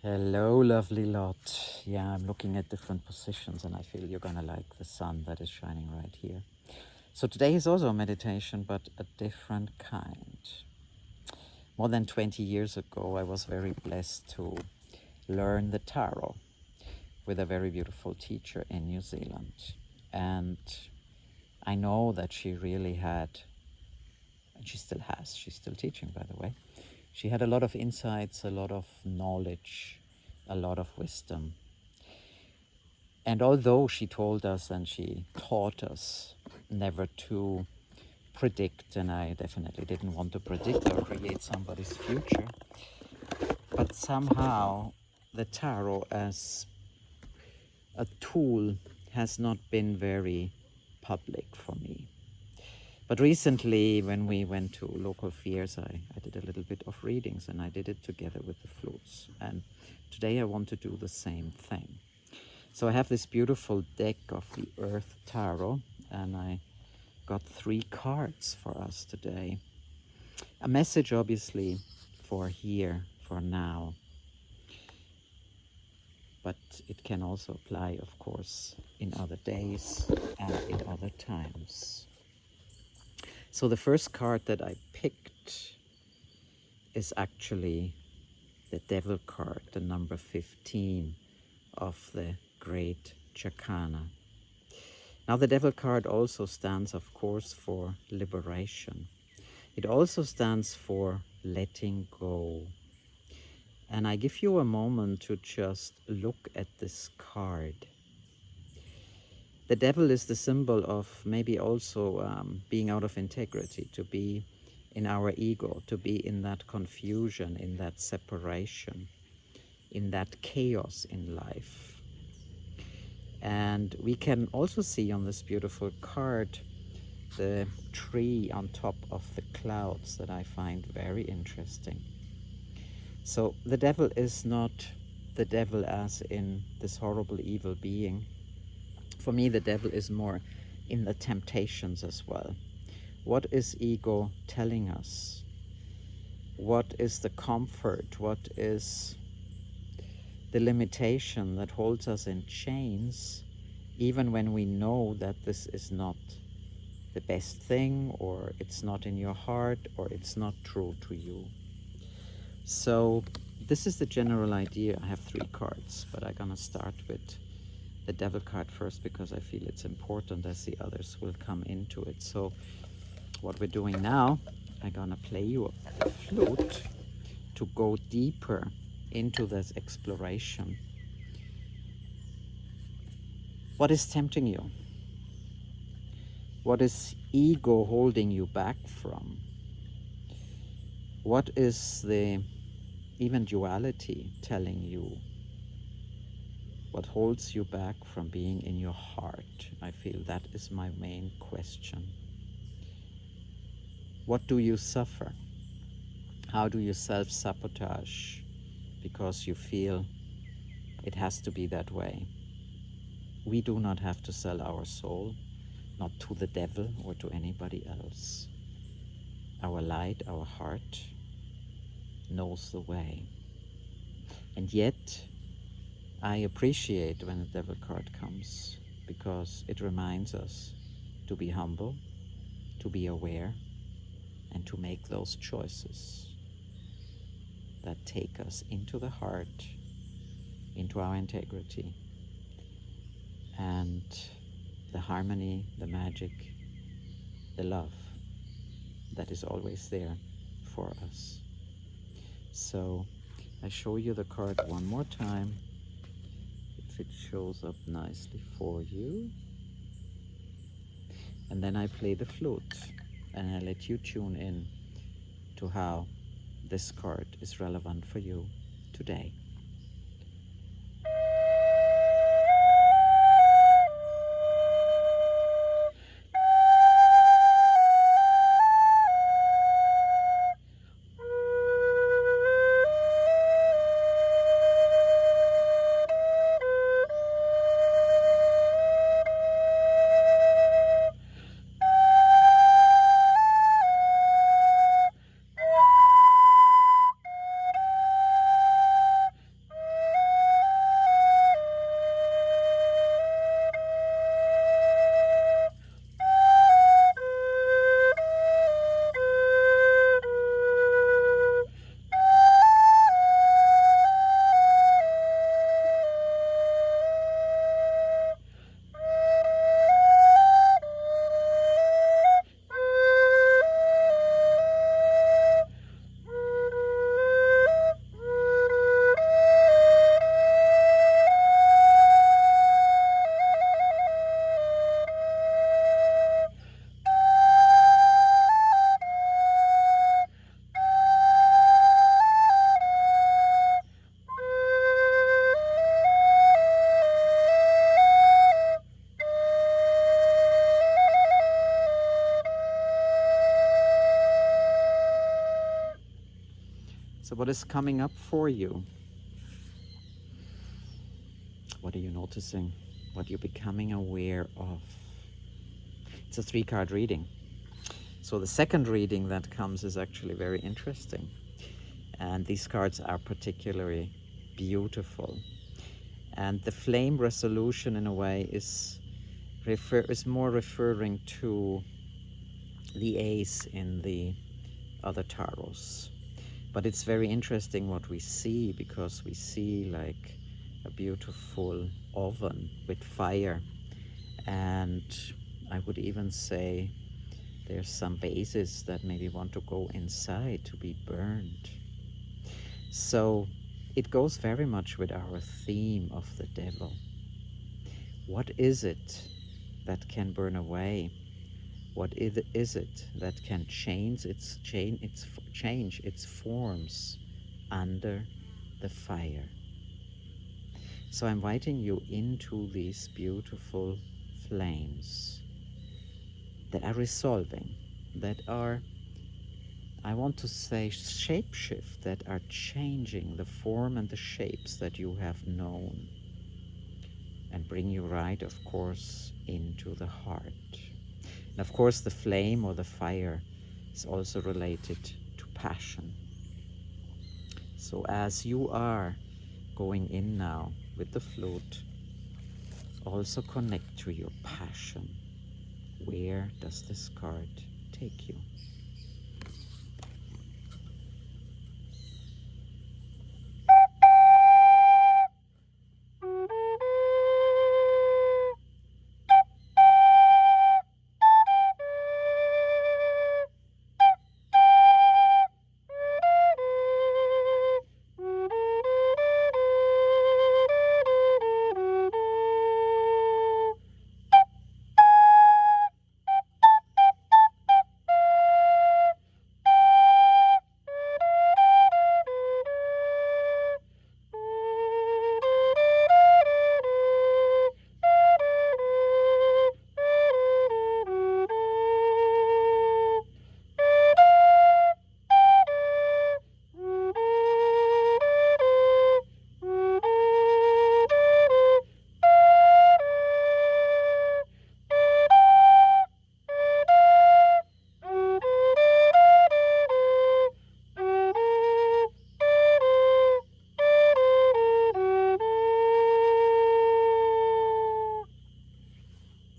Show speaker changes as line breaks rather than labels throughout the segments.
Hello, lovely lot. Yeah, I'm looking at different positions and I feel you're gonna like the sun that is shining right here. So today is also a meditation, but a different kind. More than 20 years ago, I was very blessed to learn the tarot with a very beautiful teacher in New Zealand. And I know that she really had, and she still has, she's still teaching, by the way. She had a lot of insights, a lot of knowledge, a lot of wisdom. And although she told us and she taught us never to predict, and I definitely didn't want to predict or create somebody's future, but somehow the tarot as a tool has not been very public for me. But recently, when we went to local fairs, I did a little bit of readings, and I did it together with the Flutes. And today I want to do the same thing. So I have this beautiful deck of the Earth Tarot, and I got 3 cards for us today. A message, obviously, for here, for now. But it can also apply, of course, in other days and in other times. So the first card that I picked is actually the Devil card, the number 15 of the Great Chakana. Now the Devil card also stands, of course, for liberation. It also stands for letting go. And I give you a moment to just look at this card. The devil is the symbol of maybe also being out of integrity, to be in our ego, to be in that confusion, in that separation, in that chaos in life. And we can also see on this beautiful card the tree on top of the clouds that I find very interesting. So the devil is not the devil as in this horrible evil being. For me, the devil is more in the temptations as well. What is ego telling us? What is the comfort? What is the limitation that holds us in chains, even when we know that this is not the best thing, or it's not in your heart, or it's not true to you? So this is the general idea. I have 3 cards, but I'm gonna start with the Devil card first because I feel it's important, as the others will come into it. So what we're doing now, I'm gonna play you a flute to go deeper into this exploration. What is tempting you? What is ego holding you back from? What is the eventuality telling you? What holds you back from being in your heart? I feel that is my main question. What do you suffer? How do you self-sabotage because you feel it has to be that way? We do not have to sell our soul, not to the devil or to anybody else. Our light, our heart knows the way. And yet, I appreciate when the devil card comes because it reminds us to be humble, to be aware, and to make those choices that take us into the heart, into our integrity, and the harmony, the magic, the love that is always there for us. So I show you the card one more time, if it shows up nicely for you. And then I play the flute and I let you tune in to how this card is relevant for you today. what is coming up for you? What are you noticing? What you're becoming aware of? It's a 3-card reading. So the second reading that comes is actually very interesting. And these cards are particularly beautiful. And the flame resolution, in a way, is more referring to the ace in the other tarots. But it's very interesting what we see, because we see like a beautiful oven with fire. And I would even say there's some vases that maybe want to go inside to be burned. So it goes very much with our theme of the devil. What is it that can burn away? What is it that can change its forms under the fire? So I'm inviting you into these beautiful flames that are resolving, that are, I want to say, shapeshift, that are changing the form and the shapes that you have known, and bring you right, of course, into the heart. And of course, the flame or the fire is also related to passion. So as you are going in now with the flute, also connect to your passion. Where does this card take you?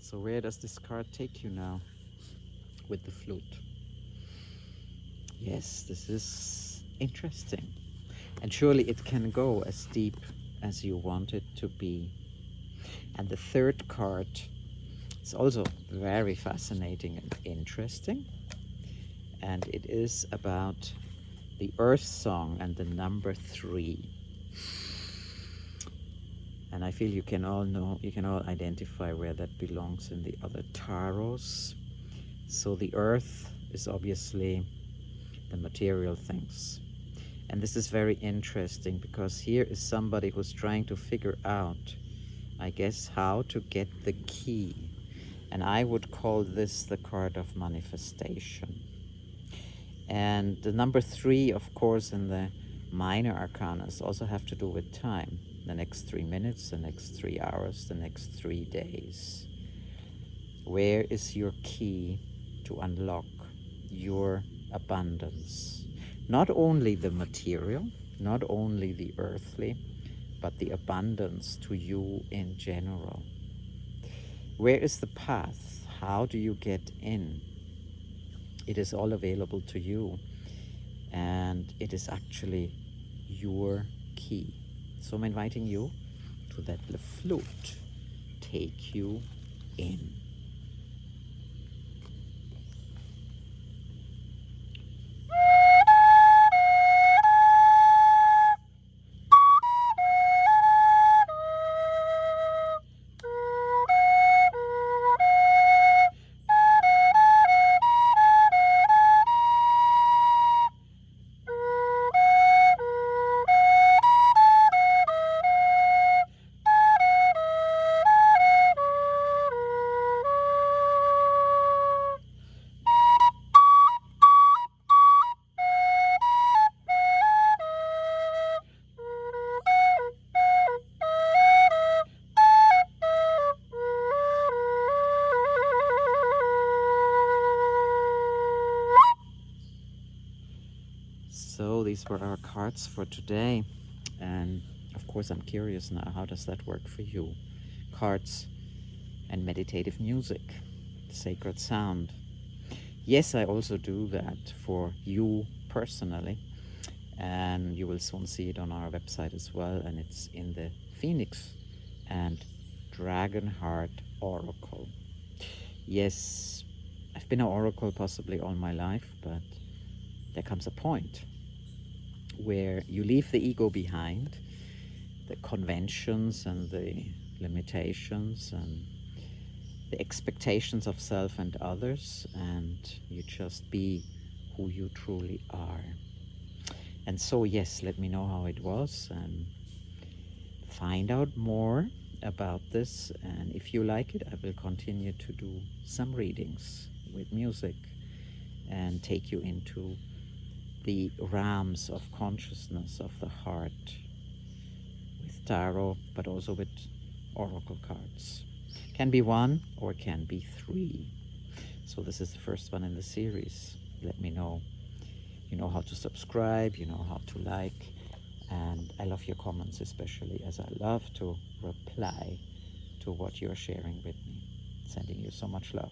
So where does this card take you now with the flute? Yes, this is interesting. And surely it can go as deep as you want it to be. And the third card is also very fascinating and interesting. And it is about the Earth Song and the number 3. And I feel you can all identify where that belongs in the other tarots. So the earth is obviously the material things. And this is very interesting, because here is somebody who's trying to figure out, I guess, how to get the key. And I would call this the card of manifestation. And the number 3, of course, in the minor arcanas also have to do with time. The next 3 minutes, the next 3 hours, the next 3 days. Where is your key to unlock your abundance? Not only the material, not only the earthly, but the abundance to you in general. Where is the path? How do you get in? It is all available to you, and it is actually your key. So I'm inviting you to let the flute take you in. for our cards for today. And of course, I'm curious now, how does that work for you? Cards and meditative music, sacred sound. Yes, I also do that for you personally, and you will soon see it on our website as well, and it's in the Phoenix and Dragon Heart Oracle. Yes, I've been an oracle possibly all my life, but there comes a point where you leave the ego behind, the conventions and the limitations and the expectations of self and others, and you just be who you truly are. And so, yes, let me know how it was and find out more about this. And if you like it, I will continue to do some readings with music and take you into the realms of consciousness of the heart with tarot, but also with oracle cards. Can be one or can be three. So this is the first one in the series. Let me know. You know how to subscribe, you know how to like, and I love your comments especially, as I love to reply to what you're sharing with me. Sending you so much love.